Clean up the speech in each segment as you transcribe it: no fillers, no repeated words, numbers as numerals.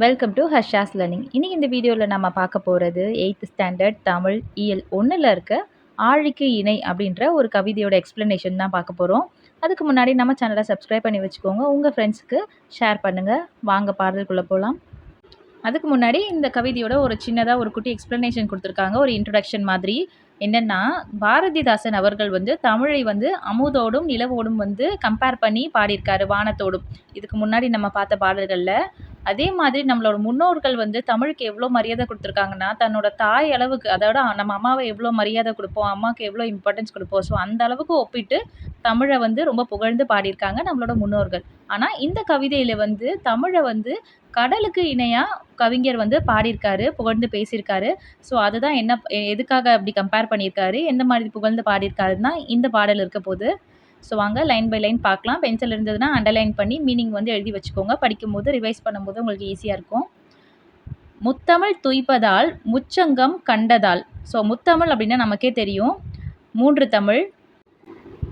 Welcome to Harsha's learning. இன்னைக்கு இந்த வீடியோவில் நம்ம பார்க்க போகிறது 8th ஸ்டாண்டர்ட் தமிழ் இயல் 1ல் இருக்க ஆழிக்கு இணை அப்படின்ற ஒரு கவிதையோட எக்ஸ்ப்ளனேஷன் தான் பார்க்க போகிறோம். அதுக்கு முன்னாடி நம்ம சேனலை சப்ஸ்கிரைப் பண்ணி வச்சுக்கோங்க, உங்கள் ஃப்ரெண்ட்ஸுக்கு ஷேர் பண்ணுங்கள். வாங்க பாடலுக்குள்ளே போகலாம். அதுக்கு முன்னாடி இந்த கவிதையோட ஒரு சின்னதாக ஒரு குட்டி எக்ஸ்ப்ளனேஷன் கொடுத்துருக்காங்க, ஒரு இன்ட்ரடக்ஷன் மாதிரி. என்னென்னா, பாரதிதாசன் அவர்கள் வந்து தமிழை வந்து அமுதோடும் நிலவோடும் வந்து கம்பேர் பண்ணி பாடியிருக்காரு, வானத்தோடும். இதுக்கு முன்னாடி நம்ம பார்த்த பாடல்களில் அதே மாதிரி நம்மளோட முன்னோர்கள் வந்து தமிழுக்கு எவ்வளோ மரியாதை கொடுத்துருக்காங்கன்னா, தன்னோட தாய் அளவுக்கு, அதோட நம்ம அம்மாவை எவ்வளோ மரியாதை கொடுப்போம், அம்மாவுக்கு எவ்வளோ இம்பார்ட்டன்ஸ் கொடுப்போம், ஸோ அந்த அளவுக்கு ஒப்பிட்டு தமிழை வந்து ரொம்ப புகழ்ந்து பாடியிருக்காங்க நம்மளோட முன்னோர்கள். ஆனால் இந்த கவிதையில் வந்து தமிழை வந்து கடலுக்கு இணையாக கவிஞர் வந்து பாடியிருக்காரு, புகழ்ந்து பேசியிருக்காரு. ஸோ அதுதான் எதுக்காக அப்படி கம்பேர் பண்ணியிருக்காரு, எந்த மாதிரி புகழ்ந்து பாடியிருக்காருன்னா இந்த பாடல் இருக்க போது. ஸோ வாங்க லைன் பை லைன் பார்க்கலாம். பென்சில் இருந்ததுன்னா அண்டர்லைன் பண்ணி மீனிங் வந்து எழுதி வச்சுக்கோங்க. படிக்கும்போது ரிவைஸ் பண்ணும்போது உங்களுக்கு ஈஸியாக இருக்கும். முத்தமிழ் துய்ப்பதால் முச்சங்கம் கண்டதால். ஸோ முத்தமிழ் அப்படின்னா நமக்கே தெரியும், 3 தமிழ்,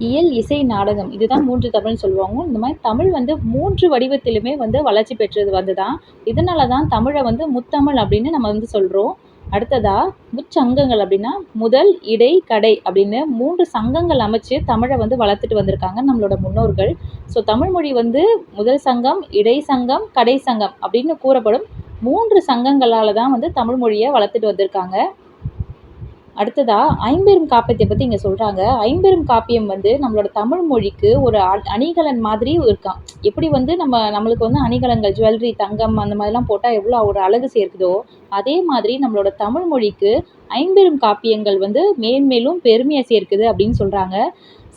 இயல், இசை, நாடகம், இதுதான் 3 தமிழ்னு சொல்லுவாங்க. இந்த மாதிரி தமிழ் வந்து 3 வடிவத்திலுமே வந்து வளர்ச்சி பெற்றது வந்து தான். இதனால தான் தமிழை வந்து முத்தமிழ் அப்படின்னு நம்ம வந்து சொல்கிறோம். அடுத்ததாக முச்சங்கங்கள் அப்படின்னா முதல், இடை, கடை அப்படின்னு 3 சங்கங்கள் அமைச்சு தமிழை வந்து வளர்த்துட்டு வந்திருக்காங்க நம்மளோட முன்னோர்கள். ஸோ தமிழ் மொழி வந்து முதல் சங்கம், இடை சங்கம், கடை சங்கம் அப்படின்னு கூறப்படும் 3 சங்கங்களால் தான் வந்து தமிழ் மொழியை வளர்த்துட்டு வந்திருக்காங்க. அடுத்ததாக ஐம்பெரும் காப்பியத்தை பற்றி இங்கே சொல்கிறாங்க. ஐம்பெரும் காப்பியம் வந்து நம்மளோட தமிழ் மொழிக்கு ஒரு அணிகலன் மாதிரி இருக்கான். எப்படி வந்து நம்மளுக்கு வந்து அணிகலன்கள், ஜுவல்லரி, தங்கம் அந்த மாதிரிலாம் போட்டால் எவ்வளோ ஒரு அழகு சேர்க்குதோ, அதே மாதிரி நம்மளோட தமிழ் மொழிக்கு ஐம்பெரும் காப்பியங்கள் வந்து மேன்மேலும் பெருமையை சேர்க்குது அப்படின்னு சொல்கிறாங்க.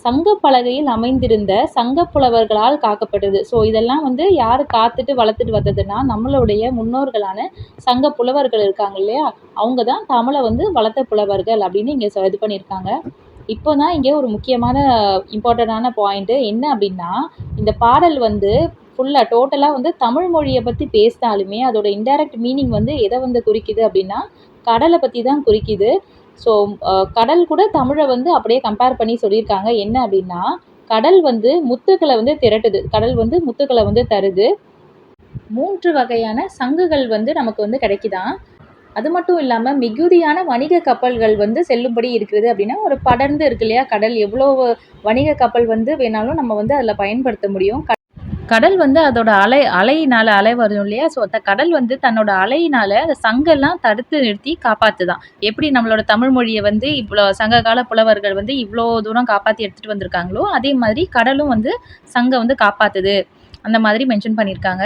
சங்க பலகையில் அமைந்திருந்த சங்க புலவர்களால் காக்கப்பட்டது. ஸோ இதெல்லாம் வந்து யார் காத்துட்டு வளர்த்துட்டு வந்ததுன்னா நம்மளுடைய முன்னோர்களான சங்க புலவர்கள் இருக்காங்க இல்லையா, அவங்க தான் தமிழை வந்து வளர்த்த புலவர்கள் அப்படின்னு இங்கே இது பண்ணியிருக்காங்க. இப்போ தான் இங்கே ஒரு முக்கியமான இம்பார்ட்டண்டான பாயிண்ட்டு என்ன அப்படின்னா, இந்த பாடல் வந்து ஃபுல்லாக டோட்டலாக வந்து தமிழ் மொழியை பற்றி பேசினாலுமே அதோட இன்டைரக்ட் மீனிங் வந்து எதை வந்து குறிக்குது அப்படின்னா கடலை பற்றி தான் குறிக்குது. ஸோ கடல் கூட தமிழை வந்து அப்படியே கம்பேர் பண்ணி சொல்லியிருக்காங்க. என்ன அப்படின்னா, கடல் வந்து முத்துக்களை வந்து திரட்டுது, கடல் வந்து முத்துக்களை வந்து தருது. 3 வகையான சங்குகள் வந்து நமக்கு வந்து கிடைக்குதான். அது மட்டும் இல்லாமல் மிகுதியான வணிக கப்பல்கள் வந்து செல்லும்படி இருக்குது அப்படின்னா, ஒரு படர்ந்து இருக்கு இல்லையா கடல், எவ்வளோ வணிக கப்பல் வந்து வேணாலும் நம்ம வந்து அதில் பயன்படுத்த முடியும். கடல் வந்து அதோட அலையினால் அலை வரும் இல்லையா, ஸோ அந்த கடல் வந்து தன்னோட அலையினால் அந்த சங்கெல்லாம் தடுத்து நிறுத்தி காப்பாற்றுதான். எப்படி நம்மளோட தமிழ் மொழியை வந்து இவ்வளோ சங்ககால புலவர்கள் வந்து இவ்வளோ தூரம் காப்பாற்றி எடுத்துகிட்டு வந்திருக்காங்களோ, அதே மாதிரி கடலும் வந்து சங்கம் வந்து காப்பாற்றுது, அந்த மாதிரி மென்ஷன் பண்ணியிருக்காங்க.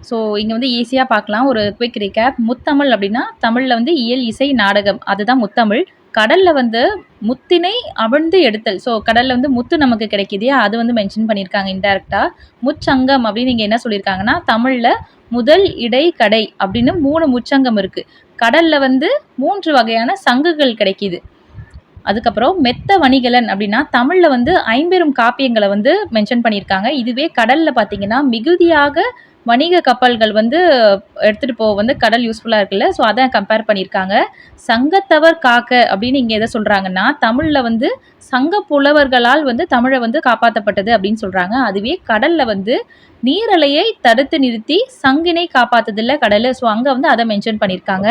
ஸோ இங்கே வந்து ஈஸியாக பார்க்கலாம். ஒரு குவிக் ரீகேப். முத்தமிழ் அப்படின்னா தமிழில் வந்து இயல், இசை, நாடகம், அதுதான் முத்தமிழ். கடலில் வந்து முத்தினை அவிழ்ந்து எடுத்தல். ஸோ கடலில் வந்து முத்து நமக்கு கிடைக்கிது, அது வந்து மென்ஷன் பண்ணியிருக்காங்க இன்டெரக்டாக. முச்சங்கம் அப்படின்னு இங்கே என்ன சொல்லியிருக்காங்கன்னா, தமிழில் முதல், இடை, கடை அப்படின்னு 3 முச்சங்கம் இருக்குது. கடலில் வந்து 3 வகையான சங்குகள் கிடைக்கிது. அதுக்கப்புறம் மெத்த வணிகலன் அப்படின்னா தமிழில் வந்து ஐம்பெரும் காப்பியங்களை வந்து மென்ஷன் பண்ணியிருக்காங்க. இதுவே கடலில் பார்த்தீங்கன்னா மிகுதியாக வணிக கப்பல்கள் வந்து எடுத்துகிட்டு போக வந்து கடல் யூஸ்ஃபுல்லாக இருக்குல்ல, ஸோ அதை கம்பேர் பண்ணியிருக்காங்க. சங்கத்தவர் காக்க அப்படின்னு இங்கே எதை சொல்கிறாங்கன்னா, தமிழில் வந்து சங்க புலவர்களால் வந்து தமிழை வந்து காப்பாற்றப்பட்டது அப்படின்னு சொல்கிறாங்க. அதுவே கடலில் வந்து நீரலையை தடுத்து நிறுத்தி சங்கினை காப்பாற்றுதில்ல கடல், ஸோ அங்கே வந்து அதை மென்ஷன் பண்ணியிருக்காங்க.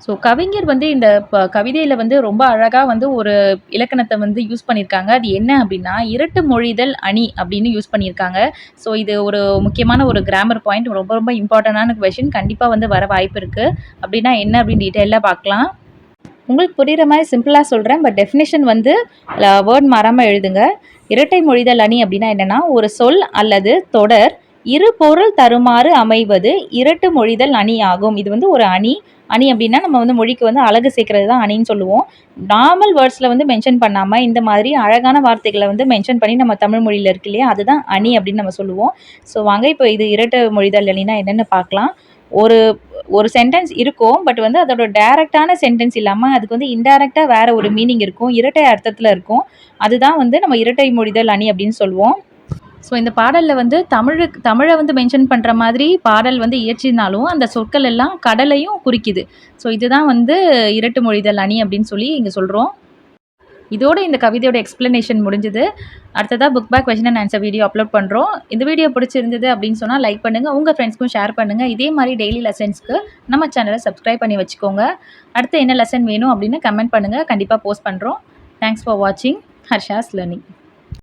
ஸோ கவிஞர் வந்து இந்த கவிதையில் வந்து ரொம்ப அழகாக வந்து ஒரு இலக்கணத்தை வந்து யூஸ் பண்ணியிருக்காங்க. அது என்ன அப்படின்னா, இரட்டு மொழிதல் அணி அப்படின்னு யூஸ் பண்ணியிருக்காங்க. ஸோ இது ஒரு முக்கியமான ஒரு கிராமர் பாயிண்ட், ரொம்ப ரொம்ப இம்பார்ட்டண்டான கொஷின், கண்டிப்பாக வந்து வர வாய்ப்பு இருக்குது. அப்படின்னா என்ன அப்படின்னு டீட்டெயிலாக பார்க்கலாம். உங்களுக்கு புரிகிற மாதிரி சிம்பிளாக சொல்கிறேன், பட் டெஃபினேஷன் வந்து வேர்ட் மாறாமல் எழுதுங்க. இரட்டை மொழிதல் அணி அப்படின்னா என்னென்னா, ஒரு சொல் அல்லது தொடர் இரு பொருள் தருமாறு அமைவது இரட்டு மொழிதல் அணி ஆகும். இது வந்து ஒரு அணி அப்படின்னா நம்ம வந்து மொழிக்கு வந்து அழகு சேர்க்கறது தான் அணின்னு சொல்லுவோம். நார்மல் வேர்ட்ஸில் வந்து மென்ஷன் பண்ணாமல் இந்த மாதிரி அழகான வார்த்தைகளை வந்து மென்ஷன் பண்ணி நம்ம தமிழ் மொழியில் இருக்கு இல்லையா, அதுதான் அணி அப்படின்னு நம்ம சொல்லுவோம். ஸோ வாங்க இப்போ இது இரட்டை மொழிதல் அணினா என்னென்னு பார்க்கலாம். ஒரு சென்டென்ஸ் இருக்கும், பட் வந்து அதோட டைரக்டான சென்டென்ஸ் இல்லாமல் அதுக்கு வந்து இன்டைரக்டாக வேறு ஒரு மீனிங் இருக்கும், இரட்டை அர்த்தத்தில் இருக்கும். அதுதான் வந்து நம்ம இரட்டை மொழிதல் அணி அப்படின்னு சொல்லுவோம். ஸோ இந்த பாடலில் வந்து தமிழை வந்து மென்ஷன் பண்ணுற மாதிரி பாடல் வந்து இயற்றினாலும் அந்த சொற்கள் எல்லாம் கடலையும் குறிக்குது. ஸோ இதுதான் வந்து இரட்டு மொழிதல் அணி அப்படின்னு சொல்லி இங்கே சொல்கிறோம். இதோட இந்த கவிதையோட எக்ஸ்ப்ளனேஷன் முடிஞ்சது. அடுத்ததா book back question and answer video upload பண்ணுறோம். இந்த வீடியோ பிடிச்சிருந்தது அப்படின்னு சொன்னால் லைக் பண்ணுங்கள், உங்கள் ஃப்ரெண்ட்ஸ்க்கும் ஷேர் பண்ணுங்கள். இதே மாதிரி டெய்லி லெசன்ஸ்க்கு நம்ம சேனலை சப்ஸ்கிரைப் பண்ணி வச்சுக்கோங்க. அடுத்து என்ன லெசன் வேணும் அப்படின்னு கமெண்ட் பண்ணுங்கள், கண்டிப்பாக போஸ்ட் பண்ணுறோம். தேங்க்ஸ் ஃபார் வாட்சிங் ஹர்ஷாஸ் லேர்னிங்.